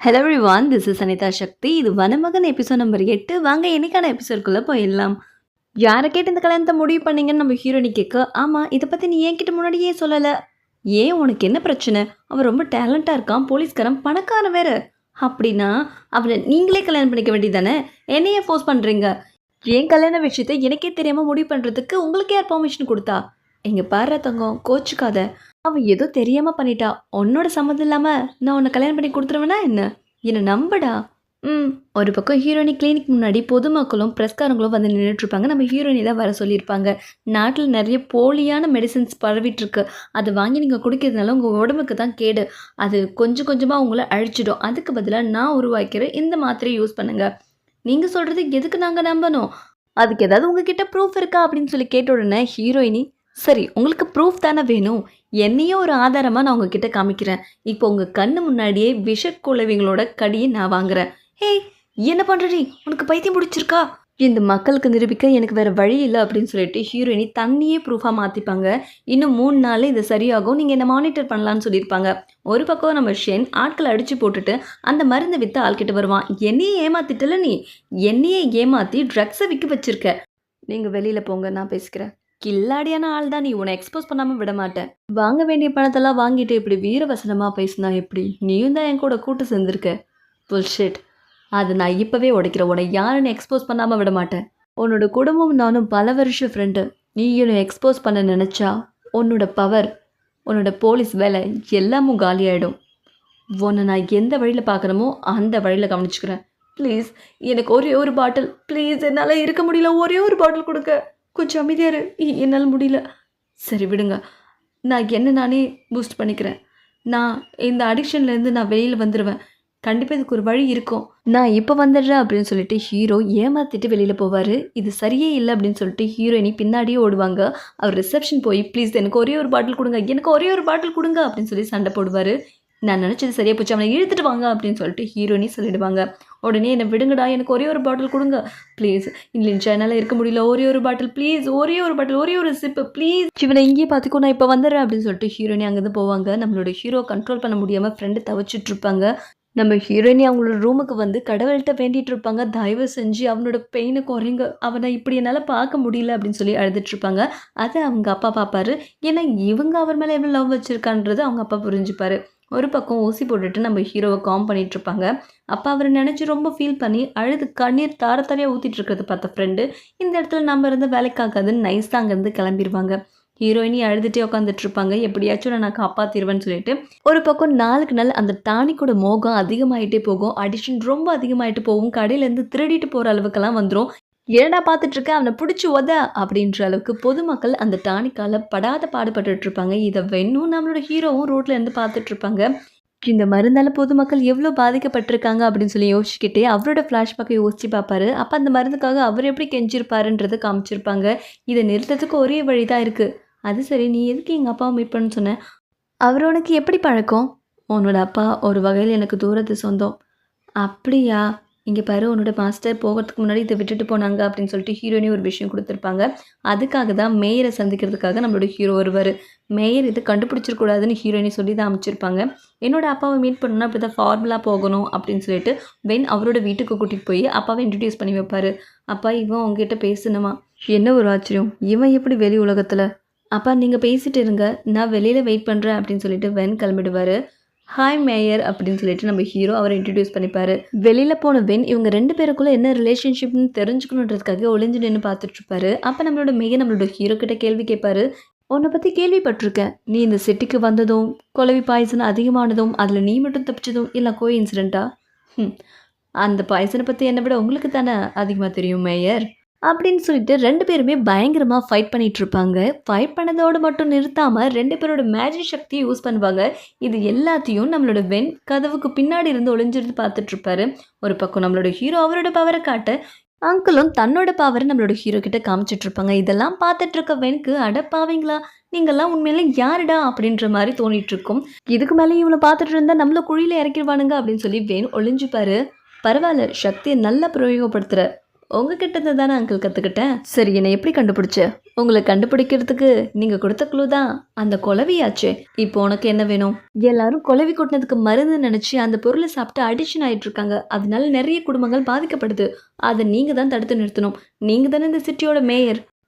Hello everyone, this is Anitha Sakthi. இது Vanamagan episode number 8. வாங்க இன்னைக்கான எபிசோட்குள்ளே போயிடலாம். யாரை கேட்டு இந்த கல்யாணத்தை முடிவு பண்ணீங்கன்னு நம்ம ஹீரோனி கேட்க, ஆமாம் இதை பற்றி நீ என்கிட்ட முன்னாடியே சொல்லலை. ஏன் உனக்கு என்ன பிரச்சனை? அவன் ரொம்ப டேலண்டாக இருக்கான், போலீஸ்காரன், பணக்காரன் வேற. அப்படின்னா அவனை நீங்களே கல்யாணம் பண்ணிக்க வேண்டியதானே? என்னையே ஃபோர்ஸ் பண்ணுறீங்க. ஏன் கல்யாண விஷயத்தை எனக்கே தெரியாமல் முடிவு பண்ணுறதுக்கு உங்களுக்கு யார் பெர்மிஷன் கொடுத்தா? எங்க பாரு தங்கம், கோச்சுக்காத. அவன் ஏதோ தெரியாம பண்ணிட்டா. உன்னோட சம்மதம் இல்லாம நான் உன்னை கல்யாணம் பண்ணி கொடுத்துருவேனா என்ன? என்னை நம்படா. ஒரு பக்கம் ஹீரோயினி கிளினிக் முன்னாடி பொதுமக்களும் பிரஸ்காரங்களும் வந்து நின்றுட்டு இருப்பாங்க. நம்ம ஹீரோயினி தான் வர சொல்லியிருப்பாங்க. நாட்டில் நிறைய போலியான மெடிசன்ஸ் பரவிட்டு இருக்கு. அதை வாங்கி நீங்கள் குடிக்கிறதுனால உங்கள் உடம்புக்கு தான் கேடு. அது கொஞ்சம் கொஞ்சமாக உங்களை அழிச்சிடும். அதுக்கு பதிலாக நான் உருவாக்கிற இந்த மாத்திரையை யூஸ் பண்ணுங்க. நீங்கள் சொல்கிறது எதுக்கு நாங்கள் நம்பணும்? அதுக்கு ஏதாவது உங்ககிட்ட ப்ரூஃப் இருக்கா அப்படின்னு சொல்லி கேட்ட உடனே ஹீரோயினி, சரி உங்களுக்கு ப்ரூஃப் தானே வேணும், என்னையும் ஒரு ஆதாரமாக நான் உங்ககிட்ட காமிக்கிறேன். இப்போ உங்கள் கண்ணு முன்னாடியே விஷக்குழவிங்களோட கடியை நான் வாங்குறேன். ஏய் என்ன பண்ணுறீ? உனக்கு பைத்தியம் பிடிச்சிருக்கா? இந்த மக்களுக்கு நிரூபிக்க எனக்கு வேறு வழி இல்லை அப்படின்னு சொல்லிட்டு ஹீரோயினி தண்ணியே ப்ரூஃபாக மாற்றிப்பாங்க. இன்னும் 3 நாளில் இது சரியாகும், நீங்கள் என்ன மானிட்டர் பண்ணலான்னு சொல்லியிருப்பாங்க. ஒரு பக்கம் நம்ம ஷென் ஆட்களை அடித்து போட்டுட்டு அந்த மருந்தை விற்று ஆள்கிட்ட வருவான். என்னையே ஏமாத்திட்டல நீ, என்னையே ஏமாற்றி ட்ரக்ஸை விற்க வச்சிருக்க. நீங்கள் வெளியில் போங்க, நான் பேசிக்கிறேன். கில்லாடியான ஆள் தான் நீ, உன்னை எக்ஸ்போஸ் பண்ணாமல் விட மாட்டேன். வாங்க வேண்டிய பணத்தெல்லாம் வாங்கிட்டு இப்படி வீரவசனமாக பேசினா எப்படி? நீயும் தான் என் கூட கூட்டு சேர்ந்துருக்க. புல்ஷிட். அது நான் இப்போவே உடைக்கிறேன். உன்னை யாருன்னு எக்ஸ்போஸ் பண்ணாமல் விட மாட்டேன். உன்னோட குடும்பம் நானும் பல வருஷம் ஃப்ரெண்டு. நீ என்னை எக்ஸ்போஸ் பண்ண நினச்சா உன்னோட பவர், உன்னோட போலீஸ் வேலை எல்லாமும் காலியாயிடும். உன்னை நான் எந்த வழியில் பார்க்கணுமோ அந்த வழியில் கவனிச்சுக்கிறேன். ப்ளீஸ் எனக்கு ஒரே ஒரு பாட்டில், ப்ளீஸ் என்னால் இருக்க முடியல, ஒரே ஒரு பாட்டில் கொடுக்க. கொஞ்சம் அமைதியாரு, என்னால் முடியல. சரி விடுங்க, நான் என்ன நானே பூஸ்ட் பண்ணிக்கிறேன். நான் இந்த அடிக்ஷன்லேருந்து நான் வெளியில் வந்துடுவேன். கண்டிப்பாக இதுக்கு ஒரு வழி இருக்கும். நான் இப்போ வந்துடுறேன் அப்படின்னு சொல்லிட்டு ஹீரோ ஏமாற்றிட்டு வெளியில் போவார். இது சரியே இல்லை அப்படின்னு சொல்லிட்டு ஹீரோயினி பின்னாடியே ஓடுவாங்க. அவர் ரிசப்ஷன் போய் ப்ளீஸ் எனக்கு ஒரே ஒரு பாட்டில் கொடுங்க, எனக்கு ஒரே ஒரு பாட்டில் கொடுங்க அப்படின்னு சொல்லி சண்டை போடுவார். நான் நினச்சது சரியாக போச்சு, அவனை இழுத்துட்டு வாங்க அப்படின்னு சொல்லிட்டு ஹீரோயினி சொல்லிடுவாங்க. உடனே என்னை விடுங்கடா, எனக்கு ஒரே ஒரு பாட்டில் கொடுங்க ப்ளீஸ். இல்லைஞ்சா என்னால் இருக்க முடியல, ஒரே ஒரு பாட்டில் ப்ளீஸ், ஒரே ஒரு பாட்டில், ஒரே ஒரு சிப்பு ப்ளீஸ். இவனை இங்கேயே பார்த்துக்கோ, நான் இப்போ வந்துடுறேன் அப்படின்னு சொல்லிட்டு ஹீரோயினி அங்கேருந்து போவாங்க. நம்மளோட ஹீரோ கண்ட்ரோல் பண்ண முடியாமல் ஃப்ரெண்டு தவிச்சிட்டு இருப்பாங்க. நம்ம ஹீரோயினி அவங்களோட ரூமுக்கு வந்து கடவுள்கிட்ட வேண்டிகிட்டு இருப்பாங்க, தயவு செஞ்சு அவனோட பெயினை குறைங்க, அவனை இப்படி என்னால் பார்க்க முடியல அப்படின்னு சொல்லி அழுதுட்டு இருப்பாங்க. அதை அவங்க அப்பா பார்ப்பாரு. ஏன்னா இவங்க அவர் மேலே எவ்வளோ லவ் வச்சுருக்கான்றது அவங்க அப்பா புரிஞ்சுப்பார். ஒரு பக்கம் ஊசி போட்டுட்டு நம்ம ஹீரோவை காம் பண்ணிகிட்ருப்பாங்க. அப்போ அவரை நினச்சி ரொம்ப ஃபீல் பண்ணி அழுது கண்ணீர் தாரத்தாரியாக ஊற்றிட்டு இருக்கிறத பார்த்த ஃப்ரெண்டு, இந்த இடத்துல நம்ம இருந்து வேலைக்காகாதுன்னு நைஸாக அங்கேருந்து கிளம்பிடுவாங்க. ஹீரோயினி அழுதுகிட்டே உட்காந்துட்ருப்பாங்க. எப்படியாச்சும் நான் காப்பாற்றிடுவேன்னு சொல்லிட்டு. ஒரு பக்கம் நாளுக்கு நாள் அந்த டானிக்கோட மோகம் அதிகமாகிட்டே போகும். அடிஷன் ரொம்ப அதிகமாகிட்டு போகும். கடையிலேருந்து திருடிட்டு போகிற அளவுக்கெல்லாம் வந்துடும். ஏடா பார்த்துட்ருக்க, அவனை பிடிச்சி உத அப்படின்ற அளவுக்கு பொதுமக்கள் அந்த டானிக்கால் படாத பாடுபட்டுட்ருப்பாங்க. இதை வென்னும் நம்மளோட ஹீரோவும் ரோட்டில் இருந்து பார்த்துட்ருப்பாங்க. இந்த மருந்தால் பொதுமக்கள் எவ்வளோ பாதிக்கப்பட்டிருக்காங்க அப்படின்னு சொல்லி யோசிச்சுக்கிட்டே அவரோட ஃப்ளாஷ்பேக்கை யோசிச்சு பார்ப்பாரு. அப்போ அந்த மருந்துக்காக அவர் எப்படி கெஞ்சிருப்பாருன்றதை காமிச்சிருப்பாங்க. இதை நிறுத்தத்துக்கு ஒரே வழி தான் இருக்குது. அது சரி, நீ எதுக்கு எங்கள் அப்பாவை மீட் பண்ணு சொன்னேன்? அவர் உனக்கு எப்படி பழக்கம்? உன்னோட அப்பா ஒரு வகையில் எனக்கு தூரத்து சொந்தம். அப்படியா? இங்கே பாரு, உன்னோட மாஸ்டர் போகிறதுக்கு முன்னாடி இதை விட்டுட்டு போனாங்க அப்படின்னு சொல்லிட்டு ஹீரோயினி ஒரு விஷயம் கொடுத்துருப்பாங்க. அதுக்காக தான் மேயரை சந்திக்கிறதுக்காக நம்மளோட ஹீரோ வருவார். மேயர் இதை கண்டுபிடிச்சிருக்கூடாதுன்னு ஹீரோயினி சொல்லி தான் அமைச்சிருப்பாங்க. என்னோட அப்பாவை மீட் பண்ணணும்னா அப்படி தான் ஃபார்முலா போகணும் அப்படின்னு சொல்லிட்டு வென் அவரோட வீட்டுக்கு கூட்டிகிட்டு போய் அப்பாவை இன்ட்ரடியூஸ் பண்ணி வைப்பார். அப்பா, இவன் உங்ககிட்ட பேசணுமா? என்ன ஒரு ஆச்சரியம், இவன் எப்படி வெளி உலகத்தில்? அப்பா நீங்கள் பேசிகிட்டு இருங்க, நான் வெளியில் வெயிட் பண்ணுறேன் அப்படின்னு சொல்லிட்டு வென் கிளம்பிடுவார். ஹாய் மேயர் அப்படின்னு சொல்லிட்டு நம்ம ஹீரோ அவரை இன்ட்ரடியூஸ் பண்ணிப்பார். வெளியில் போன வென் இவங்க 2 பேருக்குள்ளே என்ன ரிலேஷன்ஷிப்னு தெரிஞ்சுக்கணுன்றதுக்காக ஒளிஞ்சு நின்று பார்த்துட்ருப்பாரு. அப்போ நம்மளோட மேயர் நம்மளோட ஹீரோ கிட்ட கேள்வி கேட்பாரு. உன்னை பற்றி கேள்விப்பட்டிருக்கேன், நீ இந்த சிட்டிக்கு வந்ததும் குளவி பாய்சன் அதிகமானதும் அதில் நீ மட்டும் தப்பிச்சதும் இல்லை கோ இன்சிடெண்ட்டா? அந்த பாய்சனை பற்றி என்னை விட உங்களுக்கு தானே அதிகமாக தெரியும் மேயர் அப்படின்னு சொல்லிட்டு 2 பேருமே பயங்கரமாக ஃபைட் பண்ணிகிட்டு இருப்பாங்க. ஃபைட் பண்ணதோடு மட்டும் நிறுத்தாமல் 2 பேரோட மேஜிக் சக்தியை யூஸ் பண்ணுவாங்க. இது எல்லாத்தையும் நம்மளோட வென் கதவுக்கு பின்னாடி இருந்து ஒளிஞ்சிருந்து பார்த்துட்ருப்பாரு. ஒரு பக்கம் நம்மளோட ஹீரோ அவரோட பவரை காட்ட, அங்கிளும் தன்னோட பவரை நம்மளோட ஹீரோ கிட்ட காமிச்சிட்ருப்பாங்க. இதெல்லாம் பார்த்துட்டு இருக்க வெனுக்கு, அடப்பாவீங்களா நீங்கள்லாம் உண்மையிலே யாருடா அப்படின்ற மாதிரி தோணிகிட்ருக்கும். இதுக்கு மேலே இவனை பார்த்துட்டு இருந்தால் நம்மள குழியில் இறக்கிடுவானுங்க அப்படின்னு சொல்லி வென் ஒளிஞ்சுப்பாரு. பரவாயில்ல, சக்தியை நல்லா பிரயோகப்படுத்துகிற, உங்ககிட்ட இருந்து தானே அங்கிள் கற்றுக்கிட்டேன். சரி, என்னை எப்படி கண்டுபிடிச்ச? உங்களை கண்டுபிடிக்கிறதுக்கு நீங்கள் கொடுத்த க்ளூ தான் அந்த குளவியாச்சே. இப்போ உனக்கு என்ன வேணும்? எல்லாரும் குளவி கொட்டினதுக்கு மருந்து நினச்சி அந்த பொருளை சாப்பிட்டு அடிக்ஷன் ஆகிட்டு இருக்காங்க. அதனால நிறைய குடும்பங்கள் பாதிக்கப்படுது. அதை நீங்கள் தான் தடுத்து நிறுத்தணும். நீங்கள் தானே இந்த சிட்டியோட மேயர்.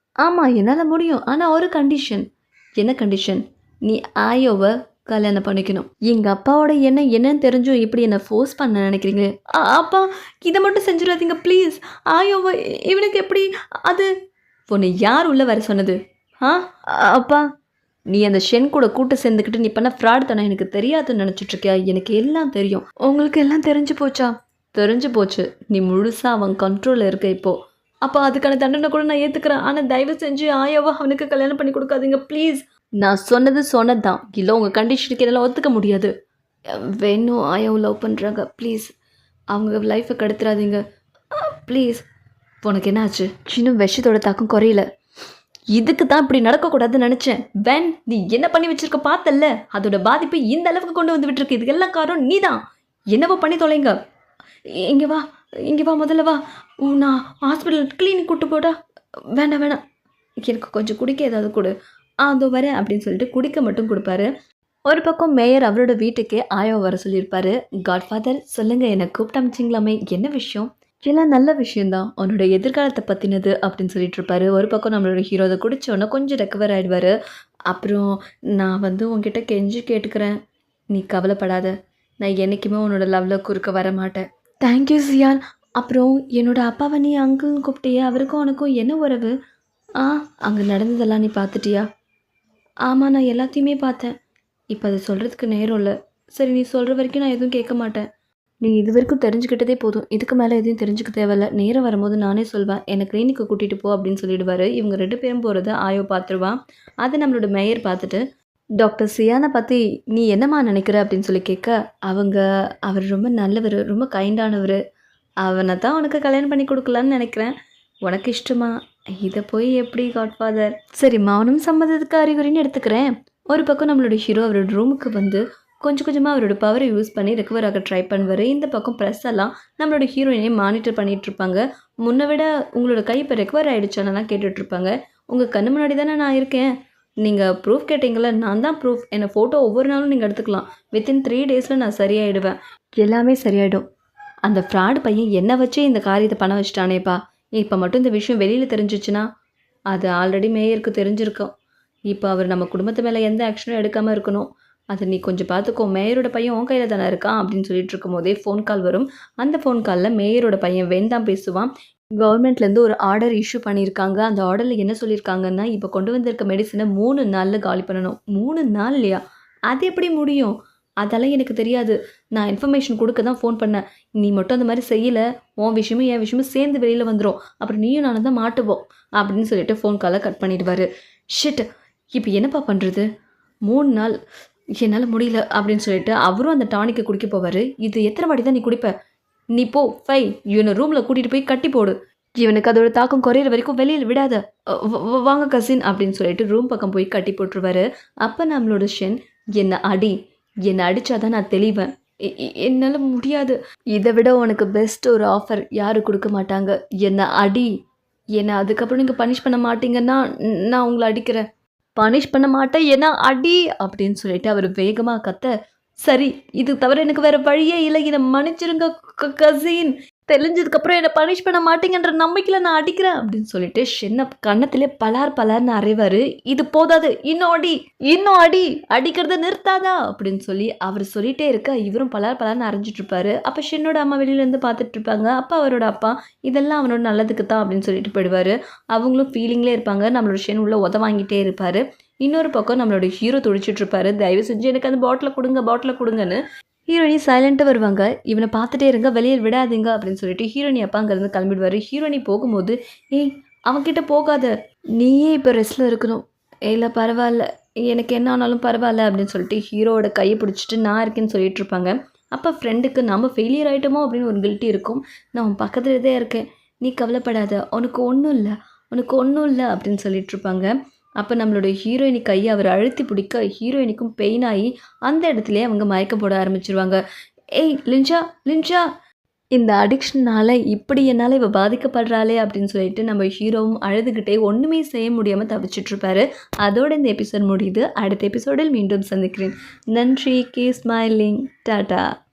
ஆமாம், என்னால் முடியும். ஆனால் ஒரு கண்டிஷன். என்ன கண்டிஷன்? நீ ஆயோவை கல்யாணம் பண்ணிக்கணும். எங்கள் அப்பாவோட எண்ணம் என்னன்னு தெரிஞ்சும் இப்படி என்னை ஃபோர்ஸ் பண்ண நினைக்கிறீங்களே. அப்பா, இதை மட்டும் செஞ்சிடாதீங்க ப்ளீஸ். ஆயோவை இவனுக்கு எப்படி? அது உன்னை யார் உள்ளே வர சொன்னது? ஆ அப்பா, நீ அந்த ஷென் கூட கூட்டு சேர்ந்துக்கிட்டு நீ பண்ண ஃப்ராட் தானே எனக்கு தெரியாதுன்னு நினச்சிட்ருக்கியா? எனக்கு எல்லாம் தெரியும். உங்களுக்கு எல்லாம் தெரிஞ்சு போச்சா? தெரிஞ்சு போச்சு. நீ முழுசாக அவன் கண்ட்ரோலில் இருக்க இப்போது. அப்போ அதுக்கான தண்டனை கூட நான் ஏற்றுக்கிறேன். ஆனால் தயவு செஞ்சு ஆயோவை அவனுக்கு கல்யாணம் பண்ணி கொடுக்காதீங்க ப்ளீஸ். நான் சொன்னது தான். இல்லை, உங்கள் கண்டிஷனுக்கு என்னால் ஒத்துக்க முடியாது. வேணும் ஆயாவை லவ் பண்ணுறாங்க. ப்ளீஸ் அவங்க லைஃப்பை கெடுத்துறாதீங்க ப்ளீஸ். உனக்கு என்ன ஆச்சு? இன்னும் விஷத்தோட தாக்கம் குறையல. இதுக்கு தான் இப்படி நடக்கக்கூடாதுன்னு நினச்சேன். வென் நீ என்ன பண்ணி வச்சிருக்க பார்த்தல்ல, அதோட பாதிப்பு இந்த அளவுக்கு கொண்டு வந்து விட்டுருக்கு. இதுக்கெல்லாம் காரணம் நீ தான். என்னவோ பண்ணி தொலைங்க. இங்கே வா, இங்கே வா, முதல்ல வா. நான் ஹாஸ்பிட்டல் கிளினிக் கூட்டு போடா. வேண்டாம் வேணாம், எனக்கு கொஞ்சம் குடிக்க ஏதாவது கொடு. அதோ வரேன் அப்படின்னு சொல்லிட்டு குடிக்க மட்டும் கொடுப்பாரு. ஒரு பக்கம் மேயர் அவரோட வீட்டுக்கே ஆயோவை வர சொல்லியிருப்பாரு. காட்ஃபாதர், சொல்லுங்கள், என்னை கூப்பிட்டு அமைச்சிங்களாமே, என்ன விஷயம்? எல்லாம் நல்ல விஷயந்தான், உன்னோட எதிர்காலத்தை பற்றினது அப்படின்னு சொல்லிட்டு இருப்பாரு. ஒரு பக்கம் நம்மளோட ஹீரோ அதை குடித்தோன்னே கொஞ்சம் ரெக்கவர் ஆகிடுவார். அப்புறம் நான் உங்ககிட்ட கெஞ்சி கேட்டுக்கிறேன், நீ கவலைப்படாத, நான் என்றைக்குமே உன்னோட லவ்வில் குறுக்க வர மாட்டேன். தேங்க்யூ சியான். அப்புறம் என்னோட அப்பாவை நீ அங்கிள்னு கூப்பிட்டியா? அவருக்கும் உனக்கும் என்ன உறவு? அங்கே நடந்ததெல்லாம் நீ பார்த்துட்டியா? ஆமாம், நான் எல்லாத்தையுமே பார்த்தேன். இப்போ அதை சொல்கிறதுக்கு நேரம் இல்லை. சரி, நீ சொல்கிற வரைக்கும் நான் எதுவும் கேட்க மாட்டேன். நீ இது வரைக்கும் தெரிஞ்சுக்கிட்டதே போதும். இதுக்கு மேலே எதுவும் தெரிஞ்சுக்க தேவையில்ல. நேரம் வரும்போது நானே சொல்வேன். என்னை கிளினிக்கு கூட்டிகிட்டு போ அப்படின்னு சொல்லிடுவார். இவங்க 2 பேரும் போகிறத ஆயோ பார்த்துருவான். அதை நம்மளோட மேயர் பார்த்துட்டு, டாக்டர் சியானை பற்றி நீ என்னம்மா நினைக்கிற அப்படின்னு சொல்லி கேட்க, அவர் ரொம்ப நல்லவர், ரொம்ப கைண்டானவர். அவனை தான் உனக்கு கல்யாணம் பண்ணி கொடுக்கலான்னு நினைக்கிறேன். உனக்கு இஷ்டமா? இதை போய் எப்படி காட்ஃபாதர்? சரி, மௌனம் சம்மதத்துக்கு அறிகுறின்னு எடுத்துக்கிறேன். ஒரு பக்கம் நம்மளோட ஹீரோ அவரோட ரூமுக்கு வந்து கொஞ்சம் கொஞ்சமாக அவரோட பவரை யூஸ் பண்ணி ரெக்கவர் ஆக ட்ரை பண்ணுவார். இந்த பக்கம் ப்ரெஸ் எல்லாம் நம்மளோட ஹீரோயினை மானிட்டர் பண்ணிகிட்ருப்பாங்க. முன்னை விட உங்களோட கை இப்போ ரெக்கவர் ஆகிடுச்சானலாம் கேட்டுட்ருப்பாங்க. உங்கள் கண்ணு முன்னாடி தானே நான் இருக்கேன். நீங்கள் ப்ரூஃப் கேட்டிங்கள, நான் தான் ப்ரூஃப். என்னை ஃபோட்டோ ஒவ்வொரு நாளும் நீங்கள் எடுத்துக்கலாம். வித்தின் 3 டேஸில் நான் சரியாயிடுவேன். எல்லாமே சரியாயிடும். அந்த ஃப்ராடு பையன் என்னை வச்சே இந்த காரியத்தை பண்ண வச்சிட்டானேப்பா. இப்போ மட்டும் இந்த விஷயம் வெளியில் தெரிஞ்சிச்சுன்னா அது ஆல்ரெடி மேயருக்கு தெரிஞ்சிருக்கும். இப்போ அவர் நம்ம குடும்பத்து மேலே எந்த ஆக்ஷனும் எடுக்காமல் இருக்கணும். அதை நீ கொஞ்சம் பார்த்துக்கோ. மேயரோட பையன் உன் கையில் தானே இருக்கான் அப்படின்னு சொல்லிட்டு இருக்கும் போதே ஃபோன் கால் வரும். அந்த ஃபோன் காலில் மேயரோட பையன் வேண்டாம் பேசுவான். கவர்மெண்ட்லேருந்து ஒரு ஆர்டர் இஷ்யூ பண்ணியிருக்காங்க. அந்த ஆர்டரில் என்ன சொல்லியிருக்காங்கன்னா, இப்போ கொண்டு வந்திருக்க மெடிசனை 3 நாளில் காலி பண்ணணும். 3 நாள் இல்லையா? அது எப்படி முடியும்? அதெல்லாம் எனக்கு தெரியாது. நான் இன்ஃபர்மேஷன் கொடுக்க தான் ஃபோன் பண்ணேன். நீ மட்டும் அந்த மாதிரி செய்யலை, உன் விஷயமும் என் விஷயமும் சேர்ந்து வெளியில் வந்துடும். அப்புறம் நீயும் நானும் தான் மாட்டுவோம் அப்படின்னு சொல்லிட்டு ஃபோன் காலை கட் பண்ணிடுவார். ஷிட், இப்போ என்னப்பா பண்ணுறது? 3 நாள் என்னால் முடியல அப்படின்னு சொல்லிட்டு அவரும் அந்த டானிக்கை குடிக்க போவார். இது எத்தனை வாட்டி தான் நீ குடிப்ப? நீ போ, இவனை ரூமில் கூட்டிகிட்டு போய் கட்டி போடு. இவனுக்கு அதோட தாக்கம் குறையிற வரைக்கும் வெளியில் விடாத. வாங்க கசின் அப்படின்னு சொல்லிட்டு ரூம் பக்கம் போய் கட்டி போட்டுருவாரு. அப்போ நம்மளோட ஷென், என்னை அடித்தாதான் நான் தெளிவேன். என்னால் முடியாது. இதை விட உனக்கு பெஸ்ட் ஒரு ஆஃபர் யாரும் கொடுக்க மாட்டாங்க. என்னை அதுக்கப்புறம் நீங்கள் பனிஷ் பண்ண மாட்டீங்கன்னா நான் உங்களை அடிக்கிறேன். பனிஷ் பண்ண மாட்டேன், ஏன்னா அடி அப்படின்னு சொல்லிட்டு அவர் வேகமாக கத்த, சரி, இது தவிர எனக்கு வேறு வழியே இல்லை, என்னை மன்னிச்சிருங்க கசின். தெரிஞ்சதுக்கப்புறம் என்னை பனிஷ் பண்ண மாட்டேங்கன்ற நம்பிக்கையில் நான் அடிக்கிறேன் அப்படின்னு சொல்லிட்டு ஷென்னை கன்னத்திலே பலார்னு அறைவார். இது போதாது, இன்னும் அடி, அடிக்கிறத நிறுத்தாதா அப்படின்னு சொல்லி அவர் சொல்லிகிட்டே இருக்க இவரும் பலார்னு அரைஞ்சிட்டு இருப்பாரு. அப்போ ஷென்னோட அம்மா வெளியிலேருந்து பார்த்துட்டு இருப்பாங்க. அப்போ அவரோட அப்பா இதெல்லாம் அவனோட நல்லதுக்கு தான் அப்படின்னு சொல்லிட்டு போயிடுவார். அவங்களும் ஃபீலிங்லேயே இருப்பாங்க. நம்மளோட ஷென் உள்ள வாங்கிட்டே இருப்பார். இன்னொரு பக்கம் நம்மளோட ஹீரோ துடிச்சிட்டு இருப்பாரு. தயவு செஞ்சு எனக்கு அந்த பாட்டிலை கொடுங்கன்னு. ஹீரோயினி சைலண்ட்டாக வருவாங்க. இவனை பார்த்துட்டே இருங்க, வெளியில் விடாதீங்க அப்படின்னு சொல்லிட்டு ஹீரோயினி அப்பா அங்கேருந்து கிளம்பிடுவார். ஹீரோயினி போகும்போது, அவன்கிட்ட போகாத, நீயே இப்போ ரெஸ்ட்டில் இருக்கணும். இல்லை பரவாயில்ல, எனக்கு என்ன ஆனாலும் பரவாயில்ல அப்படின்னு சொல்லிட்டு ஹீரோவோட கையை பிடிச்சிட்டு நான் இருக்கேன்னு சொல்லிட்டு இருப்பாங்க. அப்போ ஃப்ரெண்டுக்கு நம்ம ஃபெயிலியர் ஆகிட்டோமோ அப்படின்னு ஒரு கில்ட்டி இருக்கும். நான் உன் பக்கத்துல தான் இருக்கேன், நீ கவலைப்படாத, உனக்கு ஒன்றும் இல்லை அப்படின்னு சொல்லிட்டு இருப்பாங்க. அப்போ நம்மளோட ஹீரோயினி கையை அவர் அழுத்தி பிடிக்க ஹீரோயினிக்கும் பெயின் ஆகி அந்த இடத்துலையே அவங்க மயக்கம் போட ஆரம்பிச்சிருவாங்க. லின்ஷா இந்த அடிக்ஷன்னால இப்படி என்னால இவ பாதிக்கப்படுறாளே அப்படின்னு சொல்லிட்டு நம்ம ஹீரோவும் அழுதுகிட்டே ஒண்ணுமே செய்ய முடியாம தவிச்சிட்டுருப்பாரு. அதோட இந்த எபிசோட் முடியுது. அடுத்த எபிசோடில் மீண்டும் சந்திக்கிறேன். நன்றி. Keep smiling. டாடா.